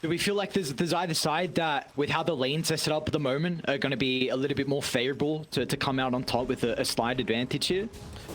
Do we feel like there's either side that, with how the lanes are set up at the moment, are going to be a little bit more favorable to come out on top with a slight advantage here?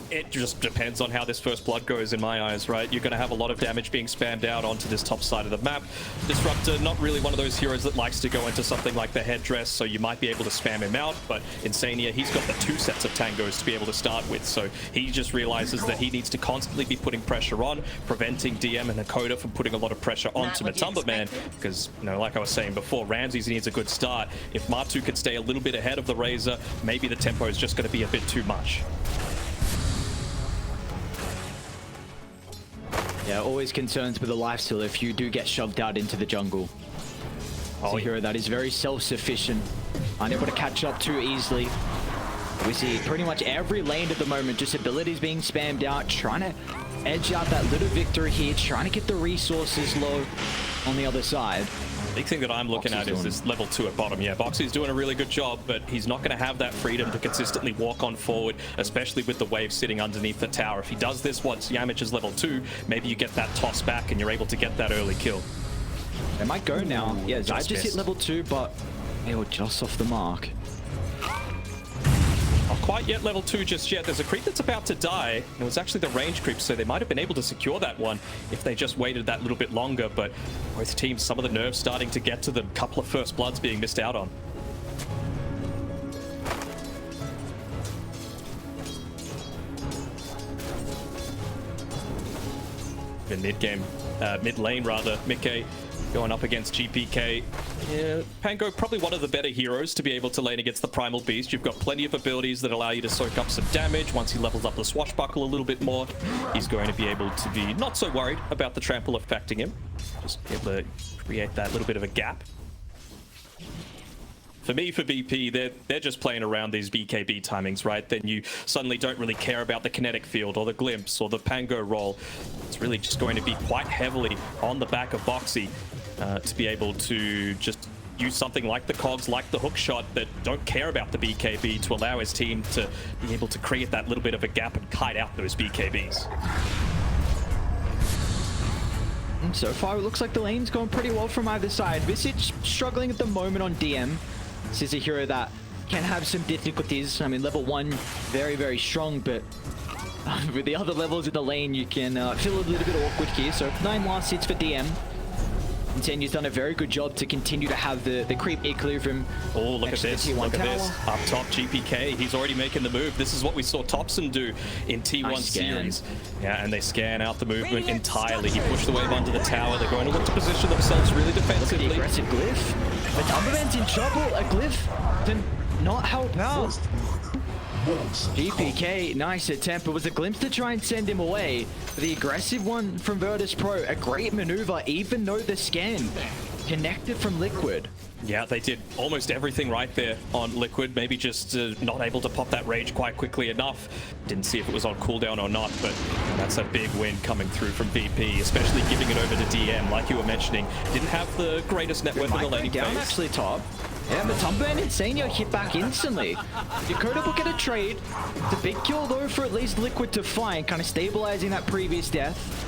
It just depends on how this first blood goes in my eyes, right? You're going to have a lot of damage being spammed out onto this top side of the map. Disruptor, not really one of those heroes that likes to go into something like the headdress, so you might be able to spam him out, but Insania, he's got the 2 sets of tangos to be able to start with, so he just realizes that he needs to constantly be putting pressure on, preventing DM and Hakoda from putting a lot of pressure onto Matumbaman, because, you know, like I was saying before, Ramses needs a good start. If Matu could stay a little bit ahead of the Razor, maybe the tempo is just going to be a bit too much. Yeah, always concerns with the lifestealer if you do get shoved out into the jungle. It's a hero that is very self-sufficient, unable to catch up too easily. We see pretty much every lane at the moment, just abilities being spammed out, trying to edge out that little victory here, trying to get the resources low on the other side. Big thing that I'm looking at is this level 2 at bottom. Yeah, Boxy's doing a really good job, but he's not going to have that freedom to consistently walk on forward, especially with the wave sitting underneath the tower. If he does this once Yamich is level 2, maybe you get that toss back and you're able to get that early kill. They might go now. Yeah, Zai just hit level 2, but they were just off the mark. Not quite yet level 2 just yet. There's a creep that's about to die. It was actually the range creep, so they might have been able to secure that one if they just waited that little bit longer, but both teams, some of the nerves starting to get to them. Couple of first bloods being missed out on. In mid-game, mid-lane rather, Mickey going up against GPK. Yeah, Pango, probably one of the better heroes to be able to lane against the Primal Beast. You've got plenty of abilities that allow you to soak up some damage. Once he levels up the Swashbuckle a little bit more, he's going to be able to be not so worried about the trample affecting him. Just be able to create that little bit of a gap. For me, for BP, they're just playing around these BKB timings, right? Then you suddenly don't really care about the kinetic field or the glimpse or the Pango roll. It's really just going to be quite heavily on the back of Boxy to be able to just use something like the cogs, like the hook shot, that don't care about the BKB to allow his team to be able to create that little bit of a gap and kite out those BKBs. So far, it looks like the lane's going pretty well from either side. Visage struggling at the moment on DM. This is a hero that can have some difficulties. I mean, level 1, very, very strong, but with the other levels in the lane, you can feel a little bit awkward here. So 9 last hits for DM. Insanya's done a very good job to continue to have the creep equilibrium. Oh, look at this. Look at this. Up top, GPK. He's already making the move. This is what we saw Topson do in T1 series. Yeah, and they scan out the movement entirely. He pushed the wave under the tower. They're going to look to position themselves really defensively. Look at the aggressive glyph. Matumbaman's in trouble. A glyph did not help out. GPK, nice attempt. It was a glimpse to try and send him away. The aggressive one from Virtus Pro, a great maneuver, even though the scan connected from Liquid. Yeah, they did almost everything right there on Liquid. Maybe just not able to pop that rage quite quickly enough. Didn't see if it was on cooldown or not, but that's a big win coming through from VP, especially giving it over to DM, like you were mentioning. Didn't have the greatest network in the laning phase. Actually top. Yeah, Matumbaman and Insania hit back instantly. Dakota will get a trade. It's a big kill though for at least Liquid to find, kind of stabilizing that previous death.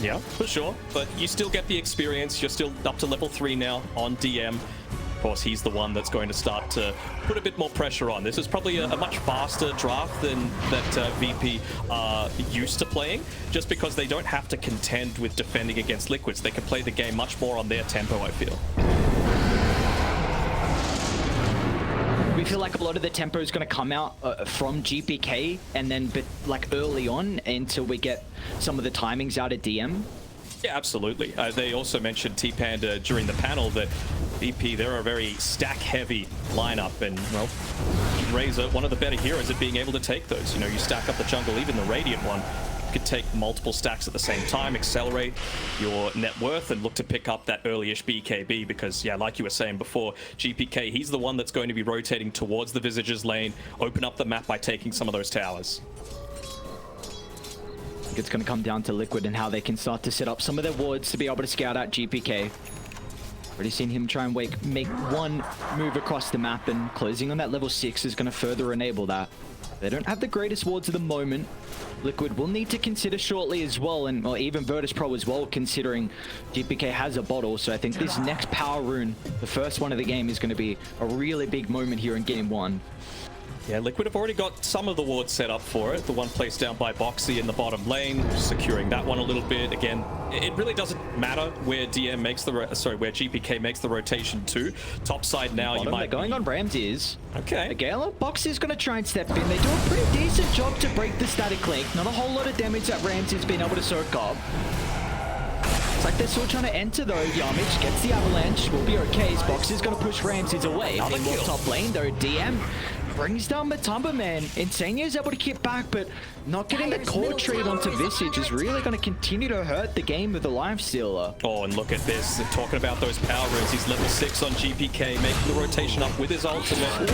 Yeah, for sure. But you still get the experience. You're still up to level 3 now on DM. Of course, he's the one that's going to start to put a bit more pressure on. This is probably a much faster draft than that VP are used to playing, just because they don't have to contend with defending against Liquids. They can play the game much more on their tempo, I feel. We feel like a lot of the tempo is going to come out from GPK and then like early on until we get some of the timings out of DM. Yeah, absolutely. They also mentioned T-Panda during the panel that VP, they're a very stack-heavy lineup, and, well, Razor, one of the better heroes at being able to take those. You know, you stack up the jungle, even the Radiant one, you could take multiple stacks at the same time, accelerate your net worth, and look to pick up that early-ish BKB, because, yeah, like you were saying before, GPK, he's the one that's going to be rotating towards the Visage's lane, open up the map by taking some of those towers. It's going to come down to Liquid and how they can start to set up some of their wards to be able to scout out GPK. Already seen him try and make one move across the map, and closing on that level 6 is going to further enable that. They don't have the greatest wards at the moment. Liquid will need to consider shortly as well, and or even Virtus Pro as well, considering GPK has a bottle. So I think this next power rune, the first one of the game, is going to be a really big moment here in game 1. Yeah, Liquid have already got some of the wards set up for it. The one placed down by Boxy in the bottom lane, securing that one a little bit. Again, it really doesn't matter where DM makes the where GPK makes the rotation to. Top side now, Bottom, you might going on Ramses. Okay. Gala, Boxy is going to try and step in. They do a pretty decent job to break the static link. Not a whole lot of damage that Ramses been able to soak up. It's like they're still trying to enter though. Yamich gets the avalanche. Will be okay. Box is going to push Ramses away. Meanwhile, top lane though, DM brings down Matumbaman. Insania is able to keep back, but not getting the core trade onto Visage is really going to continue to hurt the game with the lifestealer. Oh, and look at this. They're talking about those power runes. He's level 6 on GPK, making the rotation up with his ultimate.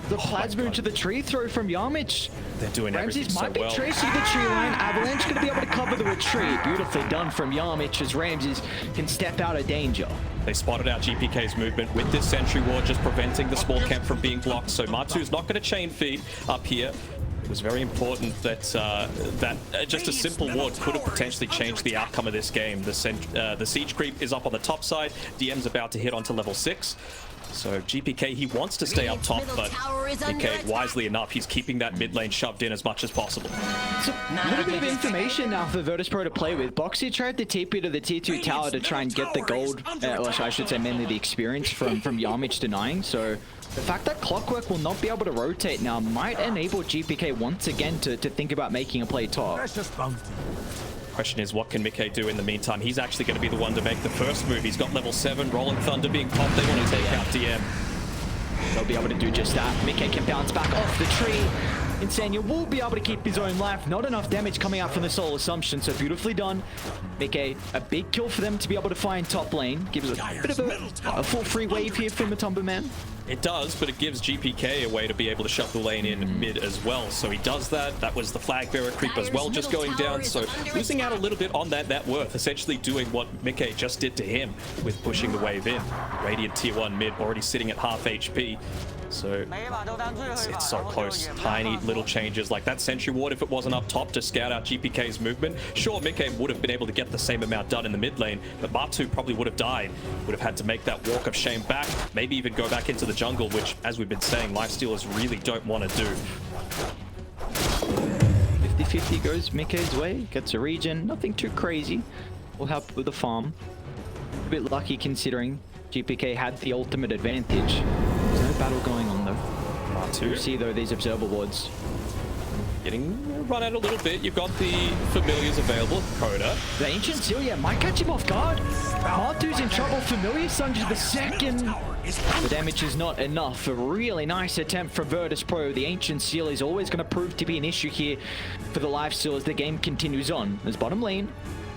The plasma into the tree throw from Yamich. They're doing Ramses everything might so be well. tracing the tree line. Avalanche going to be able to cover the retreat. Beautifully done from Yamich as Ramses can step out of danger. They spotted out GPK's movement with this sentry ward, just preventing the small camp from being blocked. So Matu's not going to chain feed up here. It was very important that just a simple ward could have potentially changed the outcome of this game. The siege creep is up on the top side. DM's about to hit onto level 6. So GPK, he wants to stay up top, but GPK, wisely enough, he's keeping that mid lane shoved in as much as possible. So a little bit of information now for Virtus Pro to play with. Boxy tried to TP to the T2 tower to try and get the gold, or I should say mainly the experience from Yamich denying. So the fact that Clockwork will not be able to rotate now might enable GPK once again to think about making a play top. Question is, what can Mickey do in the meantime? He's actually going to be the one to make the first move. He's got level 7, Rolling Thunder being popped. They want to take out DM. They'll be able to do just that. Mickey can bounce back off the tree. Insania will be able to keep his own life. Not enough damage coming out from the Soul Assumption, so beautifully done. Mickey, a big kill for them to be able to find top lane. Gives a bit of a full free wave here for Matumbaman. It does, but it gives GPK a way to be able to shove the lane in mid as well. So he does that. That was the flag bearer creep as well, just going down. So losing out a little bit on that worth, essentially doing what Mickey just did to him with pushing the wave in. Radiant tier 1 mid already sitting at half HP. So it's so close. Tiny little changes like that sentry ward, if it wasn't up top to scout out GPK's movement. Sure, Mickey would have been able to get the same amount done in the mid lane, but Matu probably would have died. Would have had to make that walk of shame back, maybe even go back into the jungle, which, as we've been saying, lifestealers really don't want to do. 50-50 goes Mickey's way, gets a regen, nothing too crazy. Will help with the farm. A bit lucky considering GPK had the ultimate advantage. There's no battle going on though. Matu. You see though these observer wards. Getting run out a little bit. You've got the familiars available. Coda. The Ancient Seal, yeah, might catch him off guard. Matu's in trouble. Familiar Sun's the second. The damage is not enough. A really nice attempt from Virtus Pro. The Ancient Seal is always going to prove to be an issue here for the lifesteal as the game continues on. As bottom lane,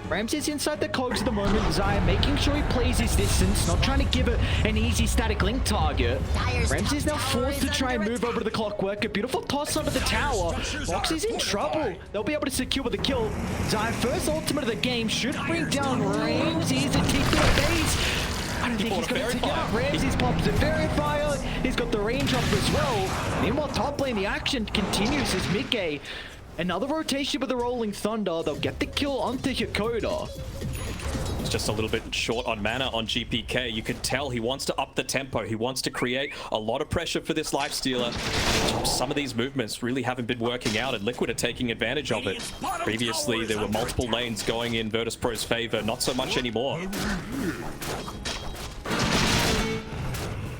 Ramses inside the cogs at the moment. Zaya making sure he plays his distance, not trying to give it an easy static link target. Ramses now forced to try and move over to the Clockwork. A beautiful toss under the tower. Boxy's in trouble. They'll be able to secure the kill. Zaya, first ultimate of the game, should bring down Ramses and keep the base. I don't think he's going to take out. Ramses pops the Verifier. He's got the range up as well. Meanwhile, top lane, the action continues as Mickey. Another rotation with the Rolling Thunder. They'll get the kill onto Yakoda. It's just a little bit short on mana on GPK. You can tell he wants to up the tempo. He wants to create a lot of pressure for this lifestealer. Some of these movements really haven't been working out, and Liquid are taking advantage of it. Previously, there were multiple lanes going in Virtus Pro's favor. Not so much anymore.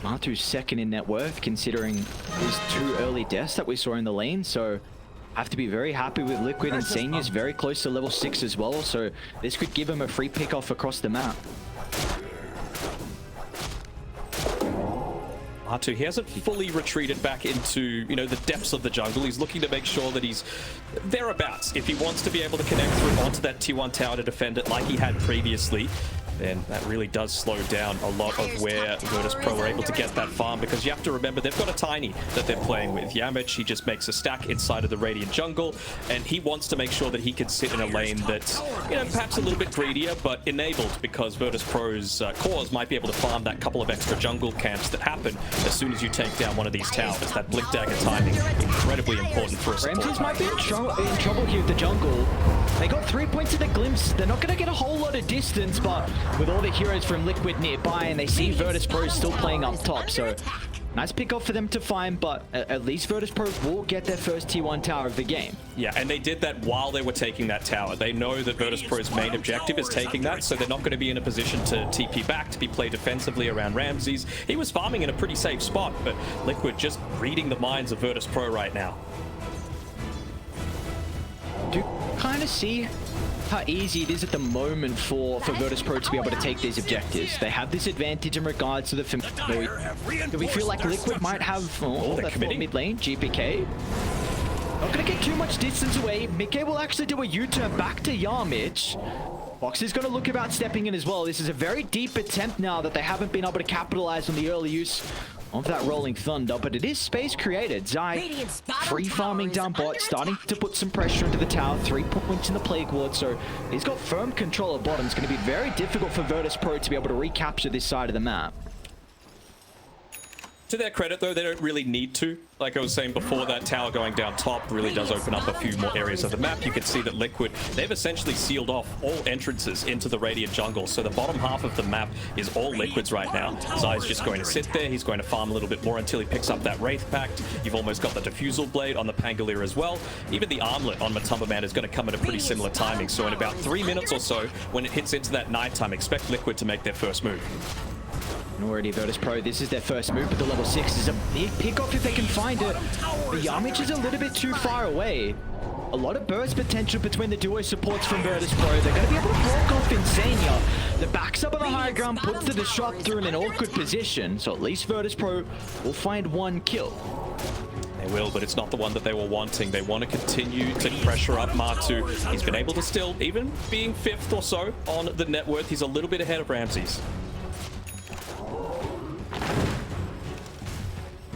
Matu's second in net worth, considering his 2 early deaths that we saw in the lane, so have to be very happy with Liquid. And Senior's very close to level 6 as well, so this could give him a free pick off across the map. Matu, he hasn't fully retreated back into, you know, the depths of the jungle. He's looking to make sure that he's thereabouts. If he wants to be able to connect through onto that tier 1 tower to defend it like he had previously, then that really does slow down a lot of where Virtus.pro were able to get that farm, because you have to remember they've got a Tiny that they're playing with. Yamich, he just makes a stack inside of the Radiant jungle, and he wants to make sure that he can sit in a lane that's, you know, perhaps a little bit greedier, but enabled, because Virtus.pro's cores might be able to farm that couple of extra jungle camps that happen as soon as you take down one of these towers. That blink dagger timing, incredibly important for a support. Ramses might be in trouble here with the jungle. They got 3 points in the glimpse. They're not going to get a whole lot of distance, but with all the heroes from Liquid nearby, and they see Virtus.pro still playing up top, so nice pick off for them to find, but at least Virtus.pro will get their first T1 tower of the game. Yeah, and they did that while they were taking that tower. They know that Virtus.pro's main objective is taking that, so they're not going to be in a position to TP back, to be played defensively around Ramses. He was farming in a pretty safe spot, but Liquid just reading the minds of Virtus.pro right now. Do you kind of see how easy it is at the moment for Virtus.pro to be able to take these objectives? They have this advantage in regards to the familiar. Do we feel like Liquid might have that mid lane, GPK? Not going to get too much distance away. Mickey will actually do a U-turn back to Yamich. Fox is going to look about stepping in as well. This is a very deep attempt now that they haven't been able to capitalize on the early use of that Rolling Thunder, but it is space created. Zai free farming down bot, starting to put some pressure into the tower. 3 points in the Plague Ward, so he's got firm control of bottom. It's going to be very difficult for Virtus.pro to be able to recapture this side of the map. To their credit, though, they don't really need to. Like I was saying before, that tower going down top really does open up a few more areas of the map. You can see that Liquid, they've essentially sealed off all entrances into the Radiant jungle. So the bottom half of the map is all Liquid's right now. Zai's just going to sit there. He's going to farm a little bit more until he picks up that Wraith Pact. You've almost got the Diffusal Blade on the Pangolier as well. Even the Armlet on Matumbaman is going to come at a pretty similar timing. So in about 3 minutes or so, when it hits into that nighttime, expect Liquid to make their first move. And already Virtus.pro, this is their first move, but the level 6 is a big pick-off if they can find it. The Yamich is a little bit too far away. A lot of burst potential between the duo supports from Virtus.pro. They're going to be able to block off Insania. The backs up on the high ground, puts the Disruptor in an awkward position, so at least Virtus.pro will find one kill. They will, but it's not the one that they were wanting. They want to continue to pressure up Matu. He's been able to still, even being 5th or so on the net worth, he's a little bit ahead of Ramses.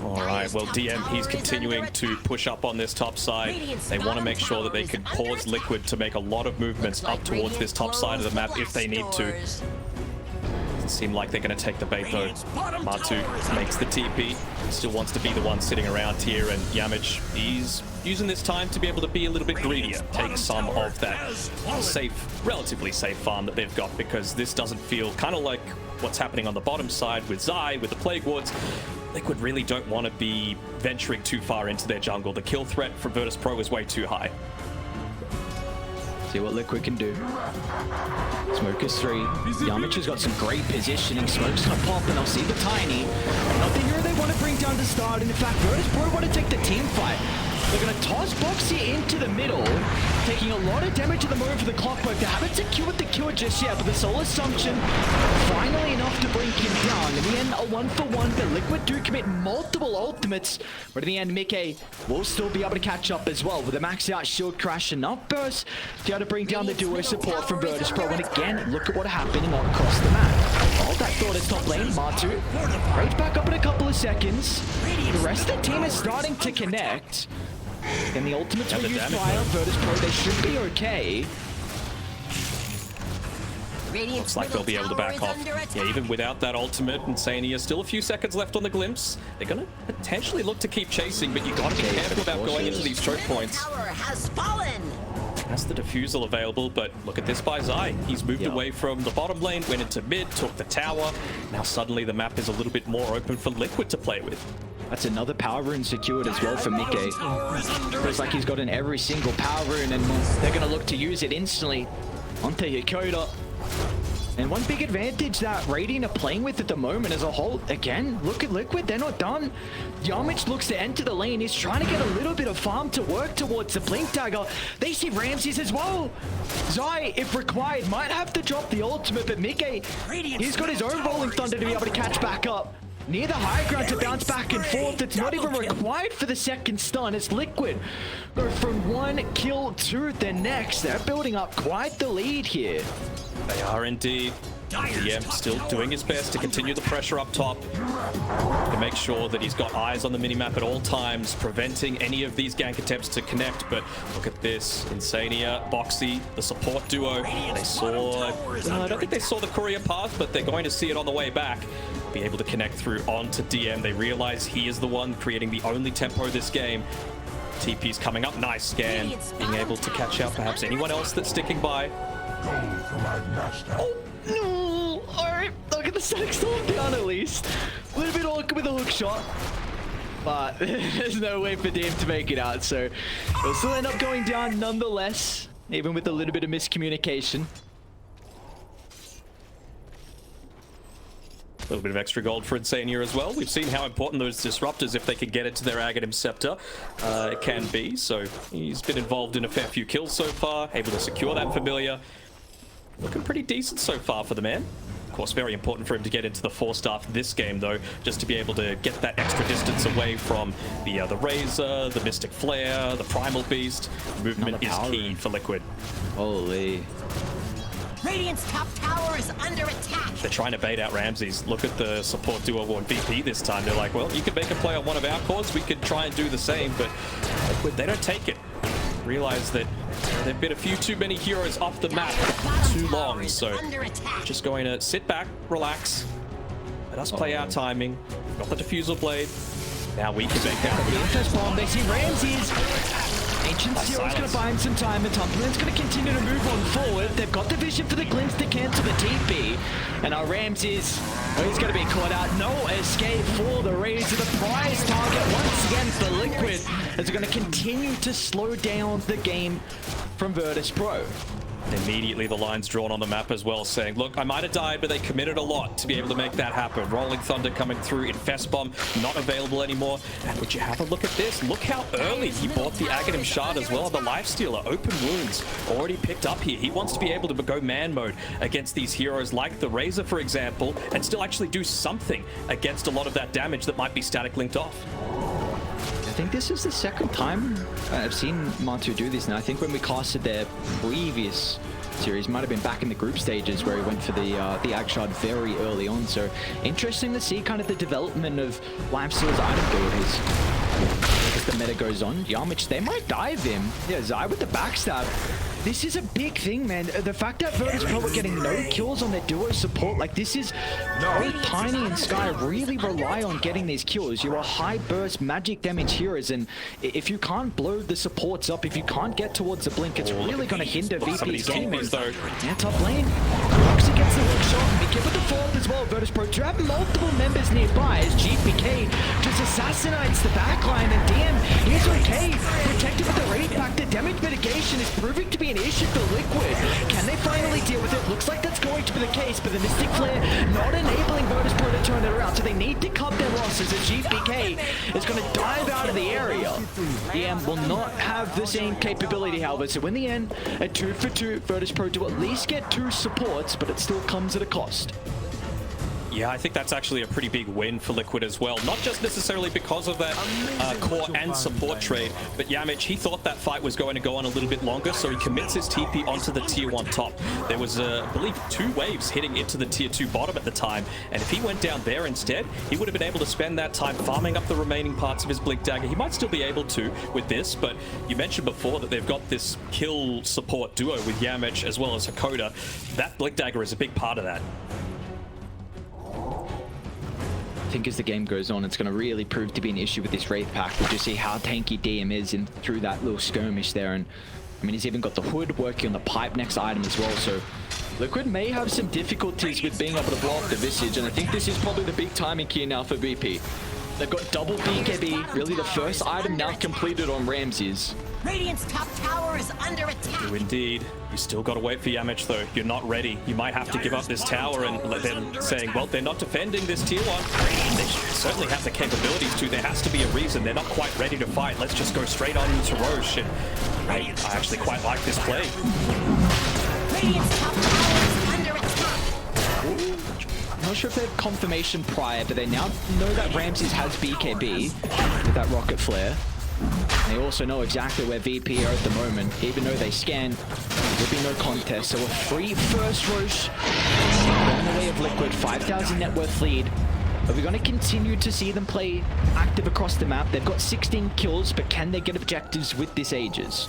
Alright, well DM, he's continuing to push up on this top side. They want to make sure that they can pause Liquid to make a lot of movements up towards this top side of the map if they need to. Doesn't seem like they're going to take the bait though. Matu makes the TP, still wants to be the one sitting around here, and Yamich, he's using this time to be able to be a little bit greedier, take some of that safe, relatively safe farm that they've got, because this doesn't feel kind of like what's happening on the bottom side with Zai, with the Plague Wards. Liquid really don't want to be venturing too far into their jungle. The kill threat for Virtus.pro is way too high. See what Liquid can do. Smoke is 3. Yamich has got some great positioning. Smoke's gonna pop, and they'll see the Tiny. Not the hero they want to bring down to start, and in fact, Virtus.pro want to take the team fight. They're going to toss Boxy into the middle, taking a lot of damage at the moment for the Clockwork. They haven't secured the kill just yet, but the Soul Assumption finally enough to bring him down. In the end, a 1-for-1, but Liquid do commit multiple ultimates, but in the end, Mickey will still be able to catch up as well with a maxed out shield crash, enough burst to be able to bring down the duo support from Virtus.pro. And again, look at what happened across the map. Hold that thought is top lane, Matu. Rage back up in a couple of seconds. The rest of the team is starting to connect. And the ultimates will use fire. Virtus.pro, they should be okay. Looks like they'll be able to back off. Yeah, even without that ultimate, Insania, still a few seconds left on the glimpse. They're going to potentially look to keep chasing, but you got to be careful about going into these choke points. That's the Diffusal available, but look at this by Zai. He's moved away from the bottom lane, went into mid, took the tower. Now suddenly the map is a little bit more open for Liquid to play with. That's another power rune secured as well for Mickey. Feels like he's gotten every single power rune, and they're going to look to use it instantly onto Yakoda. And one big advantage that Radiant are playing with at the moment as a whole, again, look at Liquid, they're not done. Yamich looks to enter the lane. He's trying to get a little bit of farm to work towards the Blink Dagger. They see Ramses as well. Zai, if required, might have to drop the ultimate, but Mickey, he's got his own Rolling Thunder to be able to catch back up. Near the high ground to bounce back and forth. It's not even required for the second stun. It's Liquid go from one kill to the next. They're building up quite the lead here. They are indeed. DM still doing his best to continue the pressure up top, to make sure that he's got eyes on the minimap at all times, preventing any of these gank attempts to connect. But look at this, Insania, Boxy, the support duo. They saw, I don't think they saw the courier path, but they're going to see it on the way back. Be able to connect through onto DM. They realize he is the one creating the only tempo this game. TP's coming up, nice scan, being able to catch out perhaps anyone else that's sticking by. Oh, no! Alright, I'll get the static storm down at least. A little bit awkward with a hook shot, but there's no way for DM to make it out, so it'll still end up going down nonetheless, even with a little bit of miscommunication. A little bit of extra gold for Insania as well. We've seen how important those disruptors, if they can get it to their Aghanim Scepter, can be. So he's been involved in a fair few kills so far, able to secure that familiar. Looking pretty decent so far for the man. Of course, very important for him to get into the 4-star for this game, though, just to be able to get that extra distance away from the Razor, the Mystic Flare, the Primal Beast. Movement is key for Liquid. Holy. Radiant's top tower is under attack. They're trying to bait out Ramses. Look at the support duo on VP this time. They're like, well, you could make a play on one of our cores. We could try and do the same, but Liquid, they don't take it. Realize that there've been a few too many heroes off the map for too long, so just going to sit back, relax, let us play our timing. We've got the diffusal blade. Now we can make out. The first bomb, they see Ramses. Ancient Seal's going to buy him some time, and Matumbaman's going to continue to move on forward. They've got the vision for the glimpse to cancel the TP. And now Ramses, he's going to be caught out. No escape for the Razor. The prize target once again for Liquid, as they're going to continue to slow down the game from Virtus Pro. Immediately the line's drawn on the map as well, saying, look, I might have died, but they committed a lot to be able to make that happen. Rolling Thunder coming through, Infest Bomb not available anymore. And would you have a look at this? Look how early he bought the Aghanim Shard as well. The Lifestealer, open wounds, already picked up here. He wants to be able to go man mode against these heroes like the Razor, for example, and still actually do something against a lot of that damage that might be static linked off. I think this is the second time I've seen Matu do this now. I think when we casted their previous series, might have been back in the group stages where he went for the Ag Shard very early on. So interesting to see kind of the development of Lifestealer's item build as the meta goes on. Yamich, they might dive him. Yeah, Zai with the backstab. This is a big thing, man. The fact that Virtus Pro were getting no kills on their duo support, like this is both Tiny and Sky really rely on getting these kills. You are high burst magic damage heroes, and if you can't blow the supports up, if you can't get towards the blink, it's really going to hinder VP's game. Yeah, top lane. Roxy gets the hook shot. Be careful with the fold as well. Virtus Pro to have multiple members nearby as GPK just assassinates the backline, and DM is okay. Protected with the raid back. The damage mitigation is proving to be an issue for Liquid. Can they finally deal with it? Looks like that's going to be the case, but the Mystic Flare not enabling Virtus Pro to turn it around, so they need to cut their losses as GPK is going to dive out of the area. DM will not have the same capability, however, so in the end, a 2 for 2, Virtus Pro to at least get 2 supports, but it still comes at a cost. Yeah, I think that's actually a pretty big win for Liquid as well. Not just necessarily because of that core and support trade, but Yamich, he thought that fight was going to go on a little bit longer, so he commits his TP onto the tier 1 top. There was, I believe, 2 waves hitting into the tier 2 bottom at the time, and if he went down there instead, he would have been able to spend that time farming up the remaining parts of his Blink Dagger. He might still be able to with this, but you mentioned before that they've got this kill support duo with Yamich as well as Hakoda. That Blink Dagger is a big part of that. I think as the game goes on, it's going to really prove to be an issue with this Wraith pack. We'll just see how tanky DM is in through that little skirmish there. And I mean, he's even got the hood working on the pipe next item as well. So Liquid may have some difficulties with being able to blow off the Visage. And I think this is probably the big timing key now for BP. They've got double BKB, really the first item now completed on Ramses. Radiant's top tower is under attack. You indeed. You still got to wait for Yamich though. You're not ready. You might have to give up this tower, and let them saying, well, they're not defending this tier 1. They certainly have the capabilities to. There has to be a reason. They're not quite ready to fight. Let's just go straight on to Roche. And I actually quite like this play. Radiant's top tower is under attack. I'm not sure if they have confirmation prior, but they now know that Ramses has BKB with that rocket flare. They also know exactly where VP are at the moment, even though they scan There'll be no contest. So a free first Roche going the way of Liquid. 5,000 net worth lead. Are we going to continue to see them play active across the map? They've got 16 kills, but can they get objectives with this Aegis?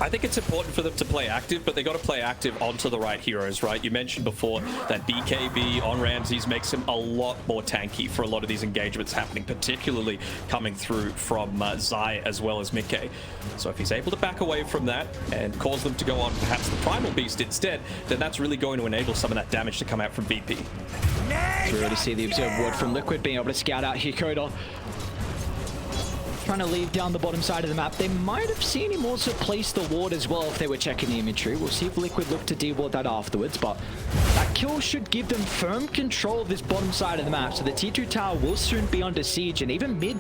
I think it's important for them to play active, but they got to play active onto the right heroes, right? You mentioned before that BKB on Ramses makes him a lot more tanky for a lot of these engagements happening, particularly coming through from Zai as well as Mickey. So if he's able to back away from that and cause them to go on perhaps the Primal Beast instead, then that's really going to enable some of that damage to come out from VP. We already see the observed ward from Liquid being able to scout out Hikoda. Trying to leave down the bottom side of the map. They might have seen him also place the ward as well if they were checking the inventory. We'll see if Liquid look to deward that afterwards, but that kill should give them firm control of this bottom side of the map. So the T2 tower will soon be under siege, and even mid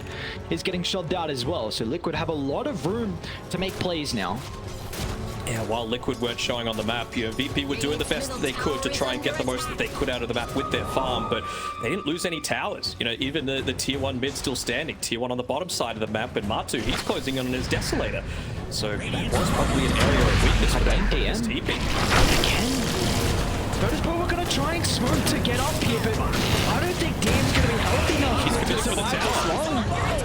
is getting shoved out as well. So Liquid have a lot of room to make plays now. Yeah, while Liquid weren't showing on the map, you know, VP were doing the best that they could to try and get the most that they could out of the map with their farm, but they didn't lose any towers. You know, even the tier 1 mid still standing. Tier 1 on the bottom side of the map, and Matu, he's closing on his Desolator. So that was probably an area of weakness for them. Again. Virtus.pro were going to try and smoke to get up here, but I don't think Dan's going to be healthy enough He's to committed for the survive this long.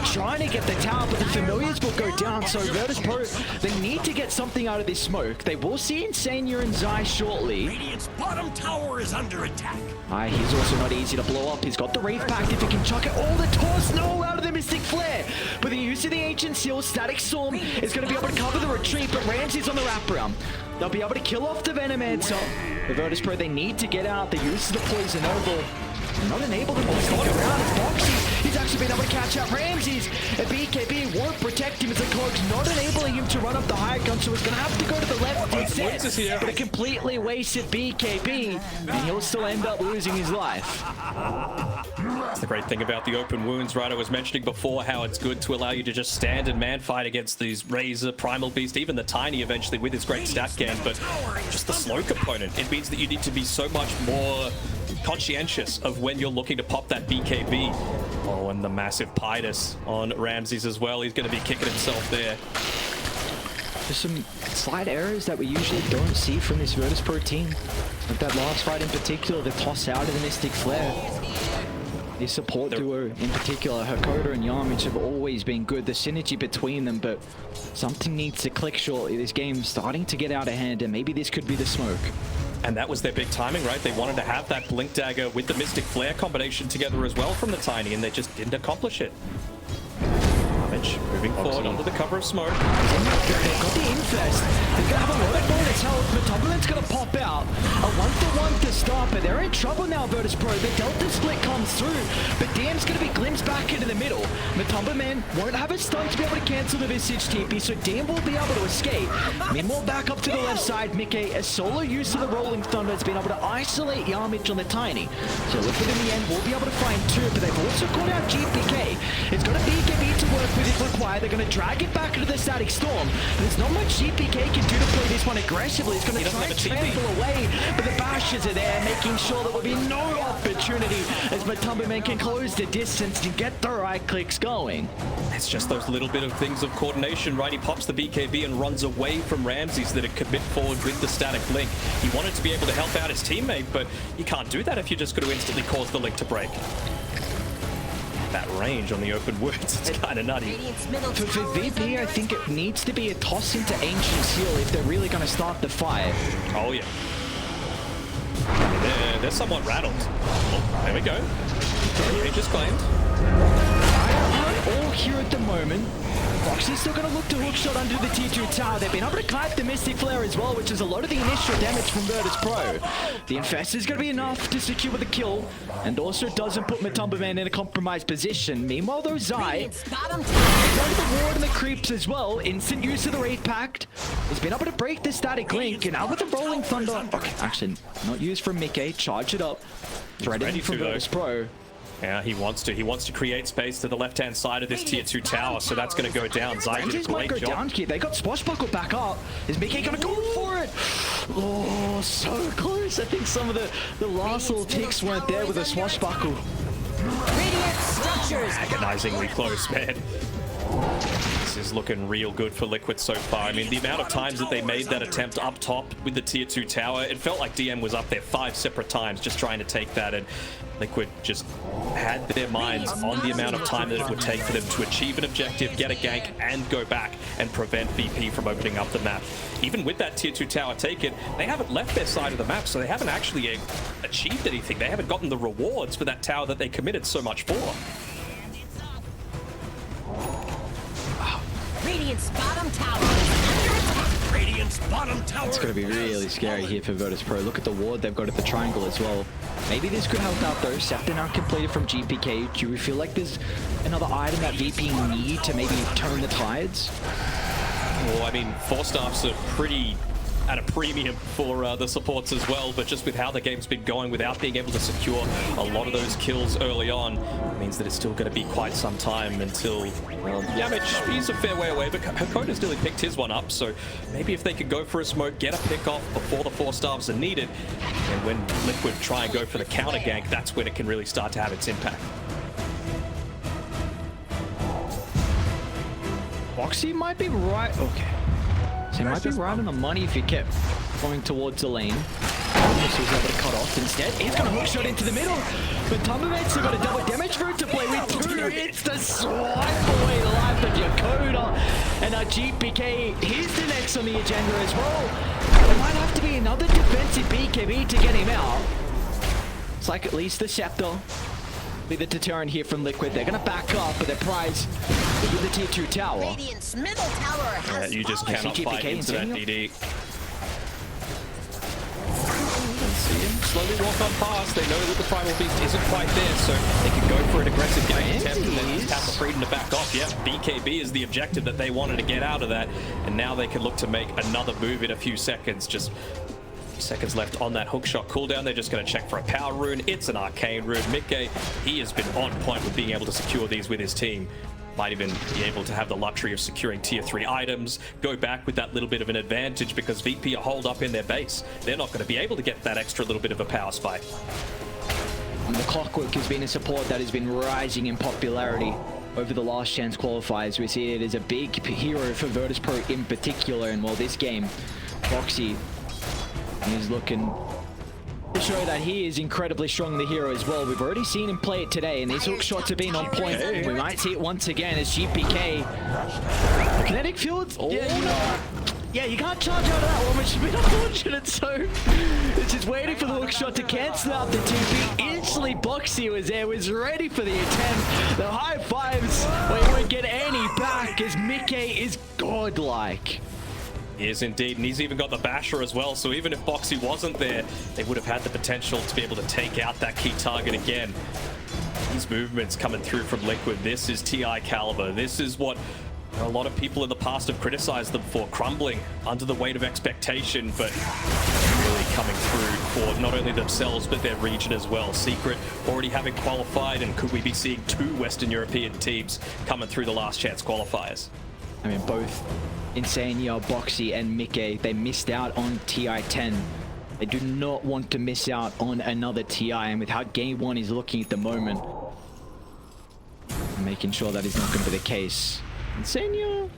Trying to get the tower, but the familiars will go down. So Virtus.pro, they need to get something out of this smoke. They will see Insania and Zai shortly. Radiant's bottom tower is under attack. He's also not easy to blow up. He's got the Wraith Pact if he can chuck it. Oh, the toss! No, out of the Mystic Flare. But the use of the Ancient Seal, Static Storm is going to be able to cover the retreat, but Ramsey's on the wraparound. They'll be able to kill off the Venom answer. The Virtus.pro, they need to get out. The use of the Poison Oval. Not enabled him to stick around. It's Boxy. He's actually been able to catch out Ramses. And BKB won't protect him as the Cloak's not enabling him to run up the high ground, so he's going to have to go to the left instead. But it completely wasted BKB, and he'll still end up losing his life. That's the great thing about the open wounds, right? I was mentioning before how it's good to allow you to just stand and man fight against these Razor, Primal Beast, even the Tiny eventually with his great stat gain, but just the slow component. It means that you need to be so much more conscientious of when you're looking to pop that BKB. Oh, and the massive Pidus on Ramses as well. He's going to be kicking himself there. There's some slight errors that we usually don't see from this Virtus.pro team. Like that last fight in particular, the toss out of the Mystic Flare. The support duo in particular, Hakoda and Yamich, have always been good. The synergy between them, but something needs to click shortly. This game's starting to get out of hand, and maybe this could be the smoke. And that was their big timing, right? They wanted to have that Blink Dagger with the Mystic Flare combination together as well from the Tiny, and they just didn't accomplish it. Moving forward under the cover of smoke. They've got the infest. They're going to have a lot of bonus health. Matumbaman's going to pop out. A 1-for-1 to stop, but they're in trouble now, Virtus.pro. The Delta split comes through, but Dam's going to be glimpsed back into the middle. Matumbaman won't have a stun to be able to cancel the Visage TP, so Dam will be able to escape. Meanwhile, back up to the left side, Mickey, a solo use of the Rolling Thunder has been able to isolate Yamich on the Tiny. So Liquid in the end will be able to find two, but they've also caught out GPK. It's got a BKB to work with if required. They're going to drag it back into the Static Storm. There's not much GPK can do to play this one aggressively. It's going to try and trample away, but the bashes are there, making sure there will be no opportunity as Matumbaman can close the distance and get the right clicks going. It's just those little bit of things of coordination, right? He pops the BKB and runs away from Ramses that had commit forward with the Static Link. He wanted to be able to help out his teammate, but you can't do that if you're just going to instantly cause the link to break. That range on the open woods, it's kind of nutty. For VP, I think it needs to be a toss into Ancient Seal if they're really going to start the fight. Oh, yeah. They're somewhat rattled. Oh, there we go. Range is claimed. All here at the moment. Foxy's still going to look to hookshot under the T2 tower. They've been able to kite the Mystic Flare as well, which is a lot of the initial damage from Virtus.pro. The Infest is going to be enough to secure the kill, and also doesn't put Matumbaman in a compromised position. Meanwhile, though, Zai, going to the ward and the creeps as well. Instant use of the Wraith Pact. He's been able to break the Static Link, and now with the Rolling Thunder. Okay, actually, not used from Mickey. Charge it up. Threading from Virtus.pro. Yeah, he wants to create space to the left-hand side of this tier 2 tower, so that's going to go down. Zai did a great job. Down here. They got Swashbuckle back up. Is Mickey going to go for it? Oh, so close. I think some of the last little ticks weren't there with a Swashbuckle. Radiant structures. Agonizingly close, man. This is looking real good for Liquid so far. I mean, the amount of times that they made that attempt up top with the tier 2 tower, it felt like DM was up there 5 separate times just trying to take that, and Liquid just had their minds on the amount of time that it would take for them to achieve an objective, get a gank, and go back and prevent VP from opening up the map. Even with that tier 2 tower taken, they haven't left their side of the map, so they haven't actually achieved anything. They haven't gotten the rewards for that tower that they committed so much for. Radiant's bottom tower is under attack. Radiant's bottom tower. It's going to be really scary here for Virtus Pro. Look at the ward they've got at the triangle as well. Maybe this could help out though. Scepter now completed from GPK. Do we feel like there's another item that VP need to maybe turn the tides? Well, I mean, 4 staffs are pretty at a premium for the supports as well, but just with how the game's been going, without being able to secure a lot of those kills early on, means that it's still going to be quite some time until, well, Yamich, he's a fair way away, but Hakoda's nearly picked his one up, so maybe if they could go for a smoke, get a pick off before the 4 staffs are needed, and when Liquid try and go for the counter gank, that's when it can really start to have its impact. Boxy might be right. Okay. So he might be right on the money if he kept going towards the lane. Almost was able to cut off instead. He's got a hook shot into the middle. Matumbaman still got a double damage route to play with 2 hits to swipe away the life of Yakoda. And our GPK, he's the next on the agenda as well. There might have to be another defensive BKB to get him out. It's like at least the Scepter. Be the deterrent here from Liquid. They're going to back up, but their prize with the tier 2 tower. Radiant's middle tower has You just fallen. cannot fight into that DD. Slowly walk on past. They know that the Primal Beast isn't quite there, so they can go for an aggressive gank attempt and then just have the freedom to back off. Yeah, BKB is the objective that they wanted to get out of that, and now they can look to make another move in a few seconds. Just seconds left on that hookshot cooldown. They're just going to check for a power rune. It's an arcane rune. Mickey, he has been on point with being able to secure these with his team. Might even be able to have the luxury of securing tier 3 items, go back with that little bit of an advantage because VP are holed up in their base. They're not going to be able to get that extra little bit of a power spike. And the Clockwork has been a support that has been rising in popularity over the last chance qualifiers. We see it as a big hero for Virtus Pro in particular, and while this game, Boxy is looking to show that he is incredibly strong, the hero as well. We've already seen him play it today, and these hook shots have been on point. We might see it once again as GPK. Kinetic fields? Oh, yeah, you can't charge out of that one, which has been unfortunate, so it's just waiting for the hook shot to cancel out the TP. Instantly, Boxy was there, was ready for the attempt. The high fives, well, he won't get any back as Mickey is godlike. He is indeed, and he's even got the basher as well, so even if Boxy wasn't there, they would have had the potential to be able to take out that key target again. These movements coming through from Liquid, this is TI caliber. This is what a lot of people in the past have criticized them for, crumbling under the weight of expectation, but really coming through for not only themselves, but their region as well. Secret already having qualified, and could we be seeing 2 Western European teams coming through the last chance qualifiers? I mean, both Insania, Boxy, and Mickey, they missed out on TI-10. They do not want to miss out on another TI, and with how Game 1 is looking at the moment, making sure that is not going to be the case. Insania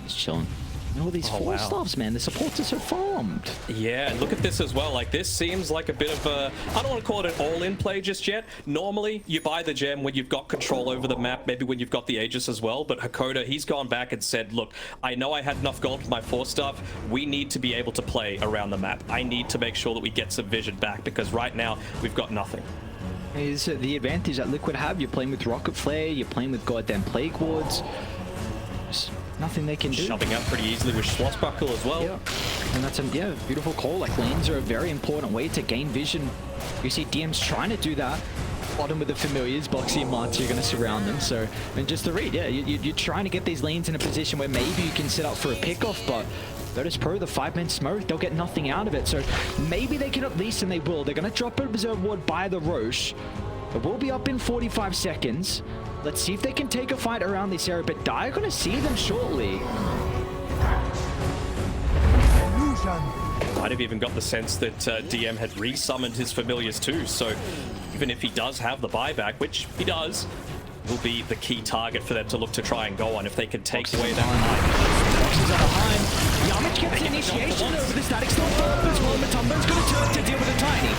is chilling. And all these 4 staffs, man, the supports are so farmed. Yeah, and look at this as well. Like, this seems like a bit of a, I don't want to call it an all-in play just yet. Normally, you buy the gem when you've got control over the map, maybe when you've got the Aegis as well, but Hakoda, he's gone back and said, look, I know I had enough gold for my 4 stuff. We need to be able to play around the map. I need to make sure that we get some vision back, because right now, we've got nothing. Is the advantage that Liquid have? You're playing with Rocket Flare, you're playing with goddamn Plague Wards. Just nothing they can do. Shoving up pretty easily with Swashbuckle as well. Yeah, and that's a beautiful call. Like, lanes are a very important way to gain vision. You see DMs trying to do that. Bottom with the familiars, Boxy and Marty are going to surround them. So, and just the read, yeah, you're trying to get these lanes in a position where maybe you can set up for a pickoff, but Virtus Pro, the 5-man smoke, they'll get nothing out of it. So maybe they can at least, and they will. They're going to drop a Observe Ward by the Roche. It will be up in 45 seconds. Let's see if they can take a fight around this area, but Dire are going to see them shortly. Might have even got the sense that DM had resummoned his familiars too, so even if he does have the buyback, which he does, will be the key target for them to look to try and go on if they can take away that Boxes are behind. Yamich gets the initiation over the static storm as well. Matumbaman's going to turn to deal with a tiny.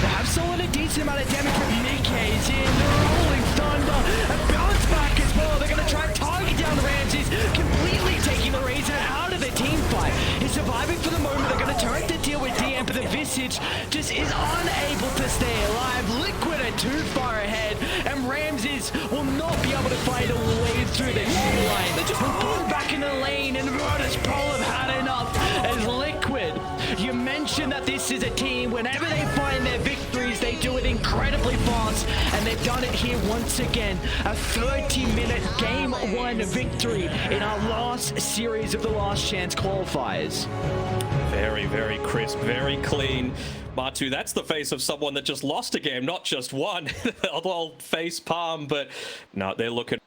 They have stolen a decent amount of damage from Mickey's in the rolling thunder. A bounce back as well. They're going to try and target down Ramses, completely taking the Razor out of the team fight. He's surviving for the moment. They're going to turn to deal with DM, but the Visage just is unable to stay alive. Liquid are too far ahead, and Ramses will not be able to fight a way through the queue line. They just pulled back in the lane, and Virtus Pro have had enough as Liquid. You mentioned that this is a team, whenever they find their victories, they do it incredibly fast, and they've done it here once again. A 30-minute Game 1 victory in our last series of the Last Chance qualifiers. Very, very crisp, very clean. Matu, that's the face of someone that just lost a game, not just one. Although face palm, but no, they're looking